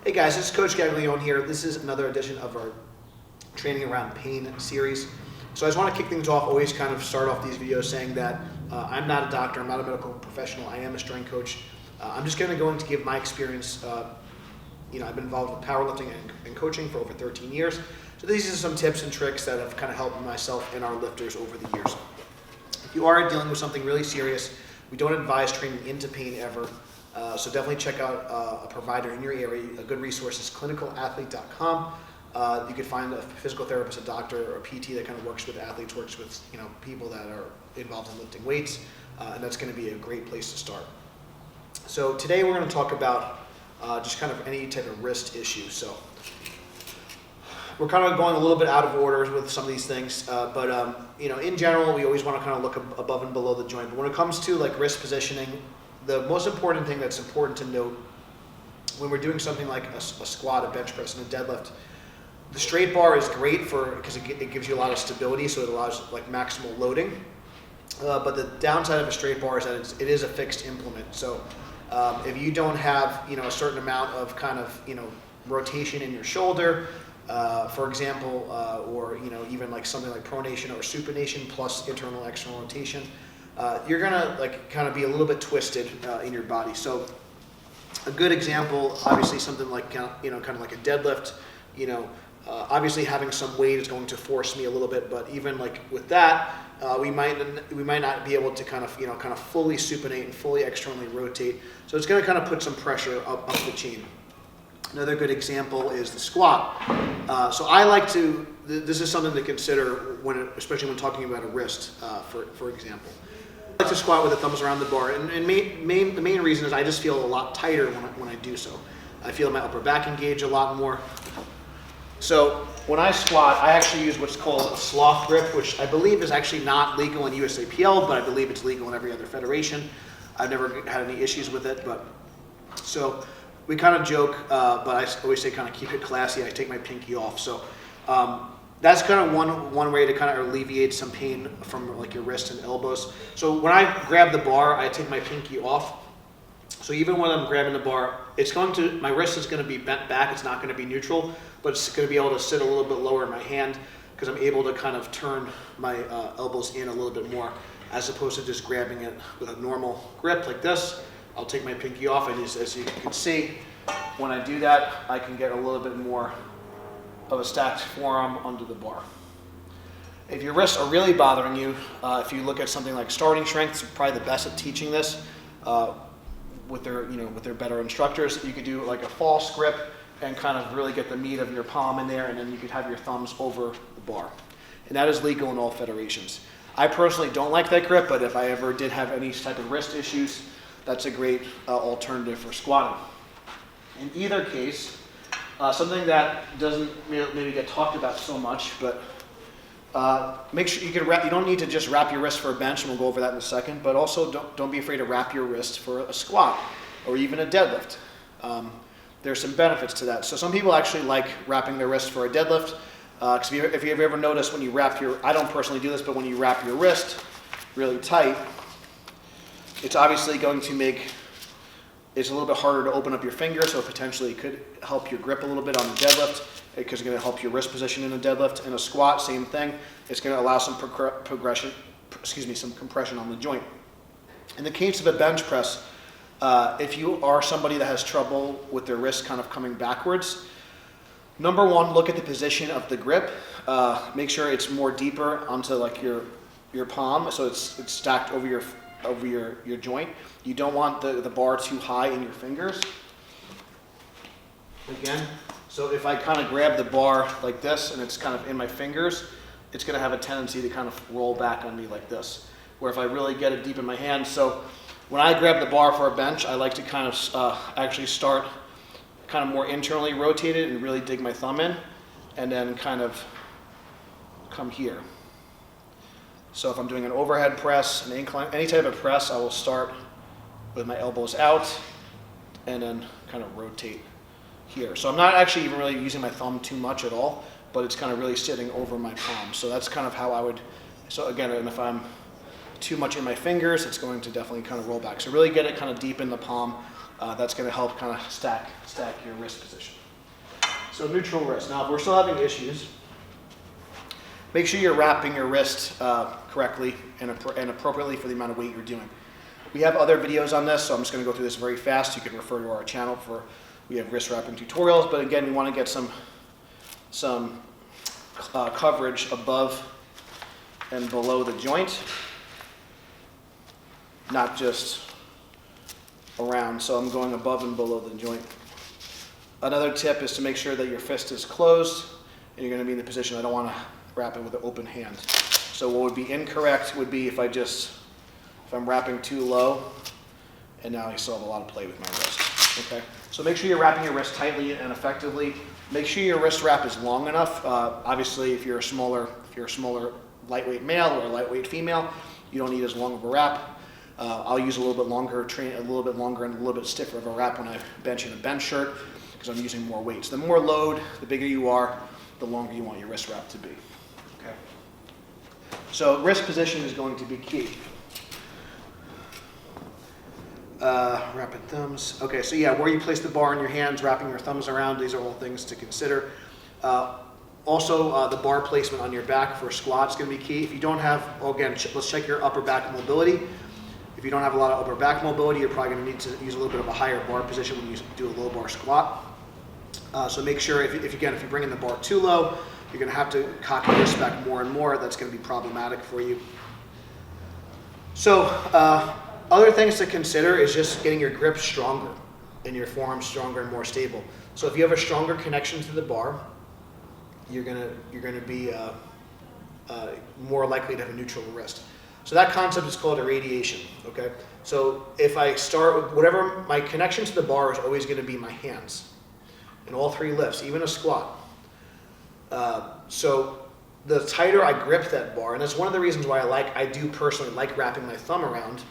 Hey guys, it's Coach Gaglione here. This is another edition of our Training Around Pain series. So I just want to kick things off, always kind of start off these videos saying that I'm not a doctor, I'm not a medical professional, I am a strength coach. I'm just going to give my experience. I've been involved with powerlifting and coaching for over 13 years. So these are some tips and tricks that have kind of helped myself and our lifters over the years. If you are dealing with something really serious, we don't advise training into pain ever. So definitely check out a provider in your area. A good resource is clinicalathlete.com. You could find a physical therapist, a doctor, or a PT that kind of works with athletes, works with people that are involved in lifting weights, and that's going to be a great place to start. So today we're going to talk about just kind of any type of wrist issue. So we're kind of going a little bit out of order with some of these things, but in general, we always want to kind of look above and below the joint. But when it comes to like wrist positioning, the most important thing that's important to note when we're doing something like a squat, a bench press, and a deadlift, the straight bar is great because it gives you a lot of stability, so it allows like maximal loading. But the downside of a straight bar is that it is a fixed implement. So if you don't have a certain amount of kind of rotation in your shoulder, for example, or even like something like pronation or supination plus internal external rotation, you're gonna like kind of be a little bit twisted in your body. So a good example, obviously something like kind of like a deadlift. Obviously having some weight is going to force me a little bit, but even like with that, we might not be able to kind of fully supinate and fully externally rotate. So it's going to kind of put some pressure up the chain. Another good example is the squat. So I like to. This is something to consider especially when talking about a wrist, for example. I like to squat with the thumbs around the bar, and the main reason is I just feel a lot tighter when I do so. I feel my upper back engage a lot more. So when I squat, I actually use what's called a sloth grip, which I believe is actually not legal in USAPL, but I believe it's legal in every other federation. I've never had any issues with it, so we kind of joke, but I always say kind of keep it classy. I take my pinky off. So that's kind of one way to kind of alleviate some pain from like your wrists and elbows. So when I grab the bar, I take my pinky off. So even when I'm grabbing the bar, my wrist is going to be bent back. It's not going to be neutral, but it's going to be able to sit a little bit lower in my hand because I'm able to kind of turn my elbows in a little bit more as opposed to just grabbing it with a normal grip like this. I'll take my pinky off, and as you can see, when I do that, I can get a little bit more of a stacked forearm under the bar. If your wrists are really bothering you, if you look at something like starting strength, it's probably the best at teaching this with their better instructors. You could do like a false grip and kind of really get the meat of your palm in there, and then you could have your thumbs over the bar. And that is legal in all federations. I personally don't like that grip, but if I ever did have any type of wrist issues, that's a great alternative for squatting. In either case, something that doesn't maybe get talked about so much, but make sure you don't need to just wrap your wrist for a bench, and we'll go over that in a second, but also don't be afraid to wrap your wrist for a squat or even a deadlift. There's some benefits to that. So some people actually like wrapping their wrist for a deadlift. Because if you've ever noticed when you I don't personally do this, but when you wrap your wrist really tight, it's obviously going to it's a little bit harder to open up your finger, so potentially it could help your grip a little bit on the deadlift, because it's going to help your wrist position in a deadlift. In a squat, same thing. It's going to allow some some compression on the joint. In the case of a bench press, if you are somebody that has trouble with their wrist kind of coming backwards, number one, look at the position of the grip. Make sure it's more deeper onto like your palm, so it's stacked over your joint. You don't want the bar too high in your fingers. Again, so if I kind of grab the bar like this and it's kind of in my fingers, it's going to have a tendency to kind of roll back on me like this. Where if I really get it deep in my hand, so when I grab the bar for a bench, I like to kind of actually start kind of more internally rotated and really dig my thumb in, and then kind of come here. So if I'm doing an overhead press, an incline, any type of press, I will start with my elbows out and then kind of rotate here. So I'm not actually even really using my thumb too much at all, but it's kind of really sitting over my palm. So that's kind of how I would, so again, and if I'm too much in my fingers, it's going to definitely kind of roll back. So really get it kind of deep in the palm That's going to help kind of stack your wrist position. So neutral wrist. Now, if we're still having issues, make sure you're wrapping your wrist correctly and appropriately for the amount of weight you're doing. We have other videos on this, so I'm just going to go through this very fast. You can refer to our channel we have wrist wrapping tutorials, but again, we want to get some coverage above and below the joint, not just around. So I'm going above and below the joint. Another tip is to make sure that your fist is closed and you're going to be in the position. I don't want to wrap it with an open hand. So what would be incorrect would be if I'm wrapping too low and now I still have a lot of play with my wrist. Okay, so make sure you're wrapping your wrist tightly and effectively. Make sure your wrist wrap is long enough. Obviously, if you're a smaller lightweight male or a lightweight female, you don't need as long of a wrap. I'll use a little bit longer and a little bit stiffer of a wrap when I bench in a bench shirt because I'm using more weight. So the more load, the bigger you are, the longer you want your wrist wrap to be. Okay. So wrist position is going to be key. Wrapping thumbs. Okay, so yeah, where you place the bar in your hands, wrapping your thumbs around, these are all things to consider. Also, the bar placement on your back for a squat is going to be key. If you don't have, let's check your upper back mobility. If you don't have a lot of upper back mobility, you're probably going to need to use a little bit of a higher bar position when you do a low bar squat. So make sure, if you bring in the bar too low, you're going to have to cock your wrist back more and more. That's going to be problematic for you. So, other things to consider is just getting your grip stronger and your forearm stronger and more stable. So if you have a stronger connection to the bar, you're gonna be more likely to have a neutral wrist. So that concept is called irradiation. Okay. So if I start with whatever, my connection to the bar is always going to be my hands in all three lifts, even a squat. So the tighter I grip that bar, and that's one of the reasons why I do personally like wrapping my thumb around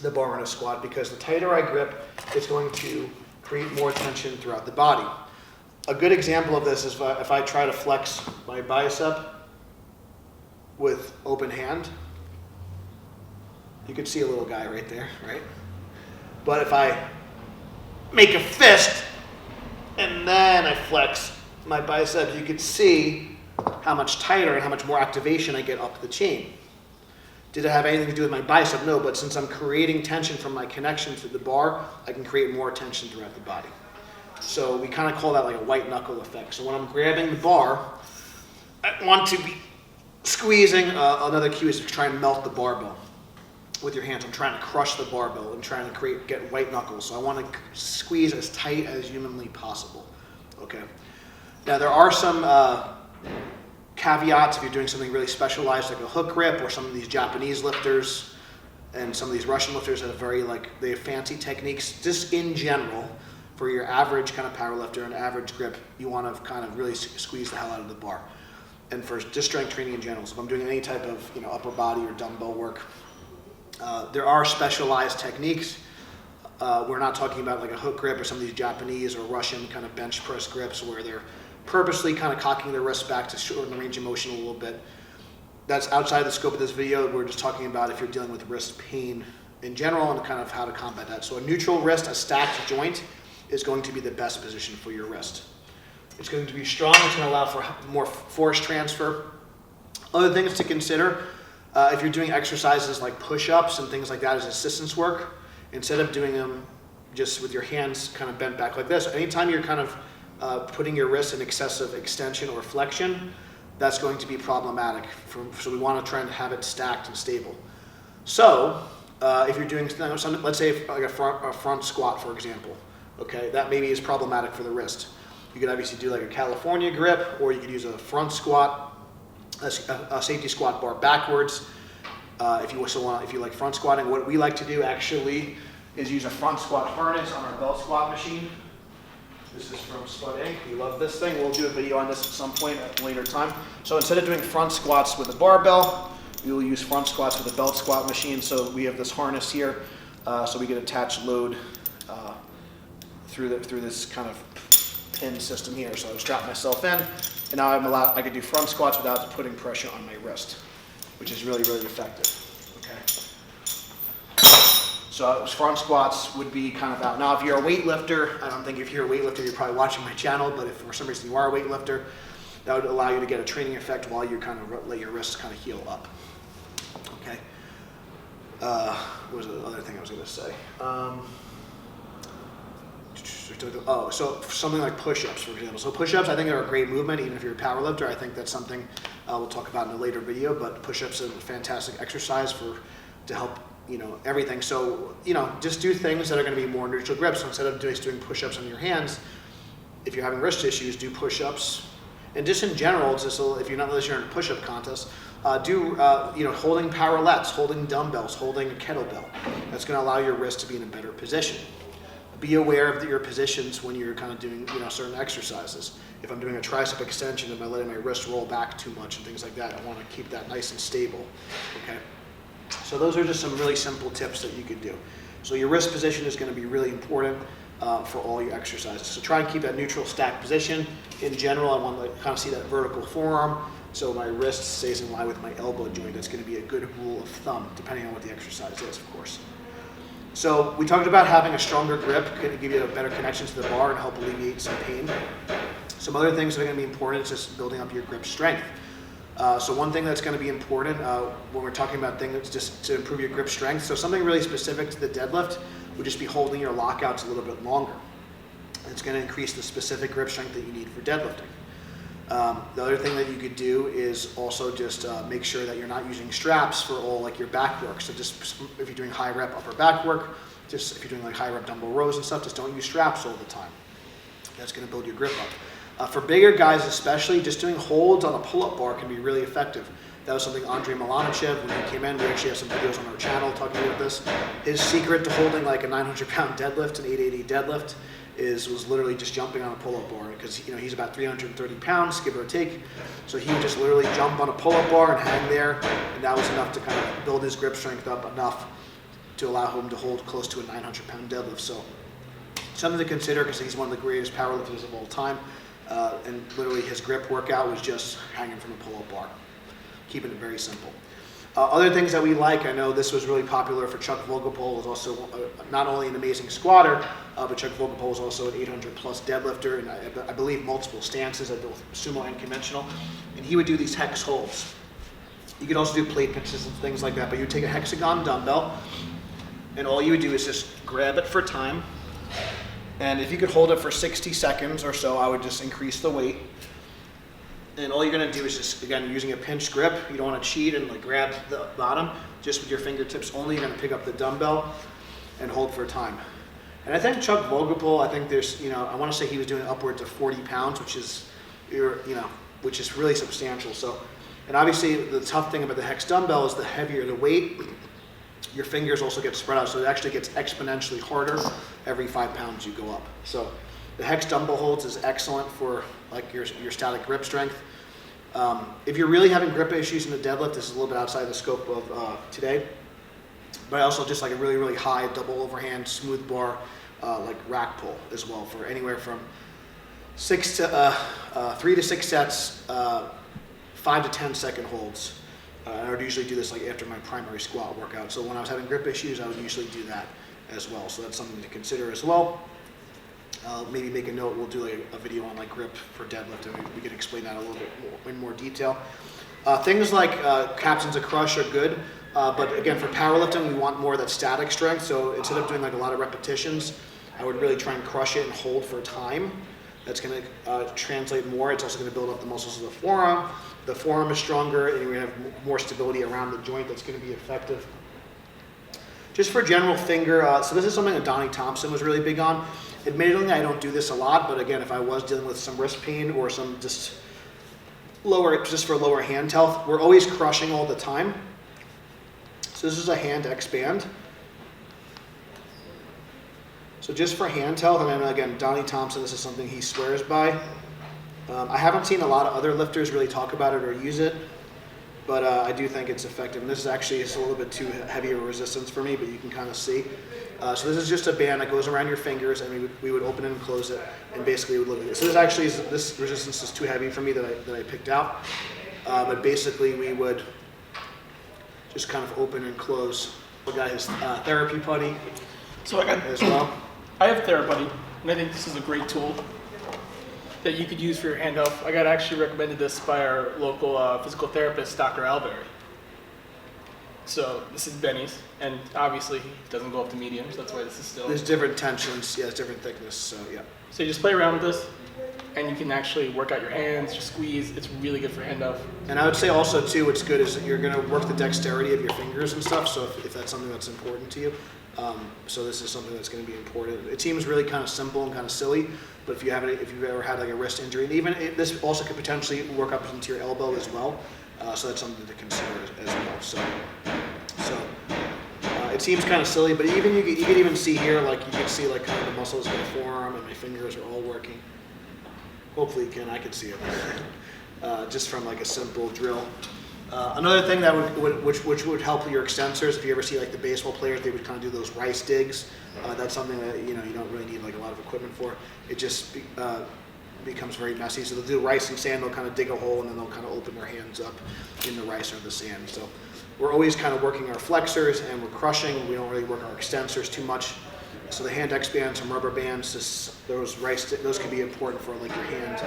the bar in a squat, because the tighter I grip, it's going to create more tension throughout the body. A good example of this is if I try to flex my bicep with open hand. You can see a little guy right there, right? But if I make a fist and then I flex my biceps, you can see how much tighter and how much more activation I get up the chain. Did it have anything to do with my bicep? No, but since I'm creating tension from my connection to the bar, I can create more tension throughout the body. So we kind of call that like a white knuckle effect. So when I'm grabbing the bar, I want to be squeezing. Another cue is to try and melt the barbell with your hands. I'm trying to crush the barbell and trying to get white knuckles. So I want to squeeze as tight as humanly possible. Okay. Now there are some caveats if you're doing something really specialized like a hook grip, or some of these Japanese lifters and some of these Russian lifters have they have fancy techniques. Just in general, for your average kind of power lifter and average grip, you want to kind of really squeeze the hell out of the bar. And for just strength training in general, so if I'm doing any type of upper body or dumbbell work, there are specialized techniques. We're not talking about like a hook grip or some of these Japanese or Russian kind of bench press grips where they're purposely kind of cocking their wrists back to shorten the range of motion a little bit. That's outside the scope of this video. We're just talking about if you're dealing with wrist pain in general and kind of how to combat that. So a neutral wrist, a stacked joint, is going to be the best position for your wrist. It's going to be strong. It's going to allow for more force transfer. Other things to consider, if you're doing exercises like push-ups and things like that as assistance work, instead of doing them just with your hands kind of bent back like this, anytime you're kind of putting your wrist in excessive extension or flexion, that's going to be problematic. So we want to try and have it stacked and stable. So if you're doing something, let's say like a front squat, for example, okay, that maybe is problematic for the wrist. You could obviously do like a California grip, or you could use a front squat, a safety squat bar backwards. If you like front squatting, what we like to do actually is use a front squat harness on our belt squat machine. This is from Spud Inc. We love this thing. We'll do a video on this at some point at a later time. So instead of doing front squats with a barbell, we will use front squats with a belt squat machine. So we have this harness here, so we get attached load through this kind of pin system here. So I strap myself in, and now I can do front squats without putting pressure on my wrist, which is really, really effective. Okay. So front squats would be kind of out. Now, if you're a weightlifter, I don't think if you're a weightlifter, you're probably watching my channel, but if for some reason you are a weightlifter, that would allow you to get a training effect while you kind of let your wrists kind of heal up. Okay. What was the other thing I was going to say? Oh, so something like push-ups, for example. So push-ups, I think, are a great movement, even if you're a power lifter. I think that's something we'll talk about in a later video, but push-ups is a fantastic exercise to help, everything. So, just do things that are going to be more neutral grips. So instead of just doing push-ups on your hands, if you're having wrist issues, do push-ups. And just in general, just if you're not unless you're in a push-up contest, holding powerlets, holding dumbbells, holding a kettlebell. That's going to allow your wrist to be in a better position. Be aware of your positions when you're kind of doing certain exercises. If I'm doing a tricep extension, am I letting my wrist roll back too much and things like that? I want to keep that nice and stable. Okay. So those are just some really simple tips that you could do. So your wrist position is going to be really important for all your exercises. So try and keep that neutral stack position. In general, I want to kind of see that vertical forearm, so my wrist stays in line with my elbow joint. That's going to be a good rule of thumb, depending on what the exercise is, of course. So we talked about having a stronger grip, can give you a better connection to the bar and help alleviate some pain. Some other things that are going to be important is just building up your grip strength. So one thing that's going to be important when we're talking about things just to improve your grip strength, so something really specific to the deadlift would just be holding your lockouts a little bit longer. It's going to increase the specific grip strength that you need for deadlifting. The other thing that you could do is also just make sure that you're not using straps for all like your back work. So just if you're doing high rep upper back work, just if you're doing like high rep dumbbell rows and stuff, just don't use straps all the time. That's going to build your grip up. For bigger guys especially, just doing holds on a pull-up bar can be really effective. That was something Andre Milanichev, when he came in, we actually have some videos on our channel talking about this. His secret to holding like a 900-pound deadlift, an 880 deadlift, was literally just jumping on a pull-up bar, because he's about 330 pounds, give or take. So he would just literally jump on a pull-up bar and hang there, and that was enough to kind of build his grip strength up enough to allow him to hold close to a 900-pound deadlift. So something to consider, because he's one of the greatest powerlifters of all time, and literally his grip workout was just hanging from a pull-up bar, keeping it very simple. Other things that we like, I know this was really popular for Chuck Vogelpohl, was also not only an amazing squatter, but Chuck Vogelpohl was also an 800-plus deadlifter, and I believe multiple stances at both sumo and conventional. And he would do these hex holds. You could also do plate pinches and things like that, but you would take a hexagon dumbbell, and all you would do is just grab it for time. And if you could hold it for 60 seconds or so, I would just increase the weight. And all you're going to do is just, again, using a pinch grip. You don't want to cheat and like grab the bottom. Just with your fingertips only, you're going to pick up the dumbbell and hold for a time. And I think Chuck Vogelpohl, I think there's, I want to say he was doing upwards of 40 pounds, which is really substantial. So, and obviously the tough thing about the hex dumbbell is the heavier the weight, your fingers also get spread out. So it actually gets exponentially harder every 5 pounds you go up. So the hex dumbbell holds is excellent for like your static grip strength. If you're really having grip issues in the deadlift, this is a little bit outside the scope of today. But I also just like a really, really high double overhand smooth bar like rack pull as well for anywhere from 3 to 6 sets, 5 to 10 second holds. I would usually do this like after my primary squat workout. So when I was having grip issues, I would usually do that as well. So that's something to consider as well. Maybe make a note, we'll do a video on like grip for deadlift, and we can explain that a little bit more, in more detail. Things like captains of crush are good, but again, for powerlifting, we want more of that static strength. So instead of doing like a lot of repetitions, I would really try and crush it and hold for time. That's going to translate more. It's also going to build up the muscles of the forearm. The forearm is stronger, and you're going to have more stability around the joint. That's going to be effective. Just for general finger, so this is something that Donnie Thompson was really big on. Admittedly, I don't do this a lot, but again, if I was dealing with some wrist pain or some just for lower hand health, we're always crushing all the time. So this is a hand expand. So just for hand health, and then again, Donnie Thompson, this is something he swears by. I haven't seen a lot of other lifters really talk about it or use it, but I do think it's effective. And this is actually a little bit too heavy of a resistance for me, but you can kind of see. So this is just a band that goes around your fingers, and we would open it and close it, and basically would look at it. So this resistance is too heavy for me that I picked out. But basically we would just kind of open and close We got his therapy putty So I got as well. I have TheraBuddy, and I think this is a great tool that you could use for your hand health. I got actually recommended this by our local physical therapist, Dr. Alberry. So this is Benny's, and obviously he doesn't go up to medium, so that's why this is still. There's different tensions, yeah, it's different thickness, so yeah. So you just play around with this, and you can actually work out your hands, just squeeze. It's really good for hand health. And I would say also too, what's good is that you're gonna work the dexterity of your fingers and stuff, so if that's something that's important to you. So this is something that's gonna be important. It seems really kind of simple and kind of silly, but if you've ever had like a wrist injury, and even this also could potentially work up into your elbow as well. So that's something to consider as well. So it seems kind of silly, but even you can even see here, like you can see like kind of the muscles in my forearm and my fingers are all working. Hopefully you can, I can see it. Just from like a simple drill. Another thing that which would help your extensors, if you ever see like the baseball players, they would kind of do those rice digs. That's something that you don't really need like a lot of equipment for. It just becomes very messy. So they'll do rice and sand, they'll kind of dig a hole and then they'll kind of open their hands up in the rice or the sand. So we're always kind of working our flexors and we're crushing. We don't really work our extensors too much. So the hand X bands, some rubber bands, those can be important for like your hand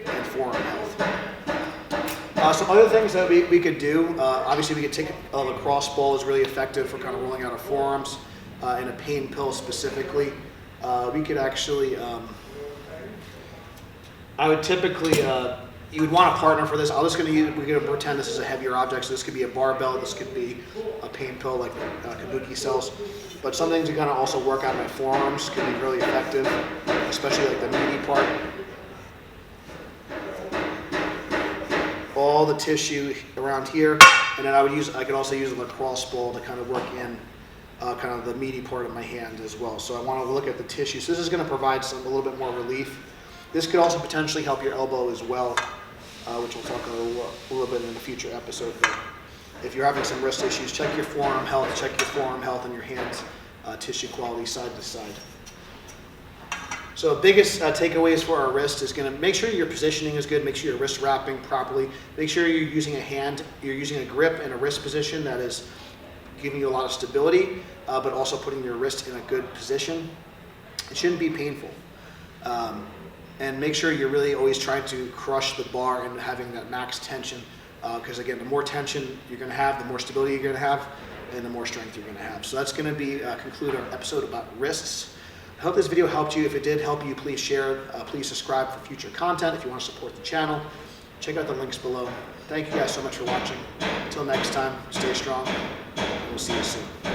and forearm health. Some other things that we could do, obviously we could take a lacrosse ball is really effective for kind of rolling out our forearms, and a pain pill specifically. We could actually, I would typically, you would want a partner for this. We're gonna pretend this is a heavier object, so this could be a barbell, this could be a pain pill like kabuki cells. But some things to kind of also work out my forearms can be really effective, especially like the meaty part. All the tissue around here, and then I could also use a lacrosse ball to kind of work in kind of the meaty part of my hand as well. So I want to look at the tissue. So this is going to provide a little bit more relief. This could also potentially help your elbow as well, which we'll talk a little bit in a future episode. But if you're having some wrist issues, check your forearm health, and your hands tissue quality side to side. So biggest takeaways for our wrist is going to make sure your positioning is good, make sure your wrist wrapping properly, make sure you're using a grip and a wrist position that is giving you a lot of stability, but also putting your wrist in a good position. It shouldn't be painful. And make sure you're really always trying to crush the bar and having that max tension, because again, the more tension you're going to have, the more stability you're going to have, and the more strength you're going to have. So that's going to be conclude our episode about wrists. I hope this video helped you. If it did help you, please share it. Please subscribe for future content if you want to support the channel. Check out the links below. Thank you guys so much for watching. Until next time, stay strong, and we'll see you soon.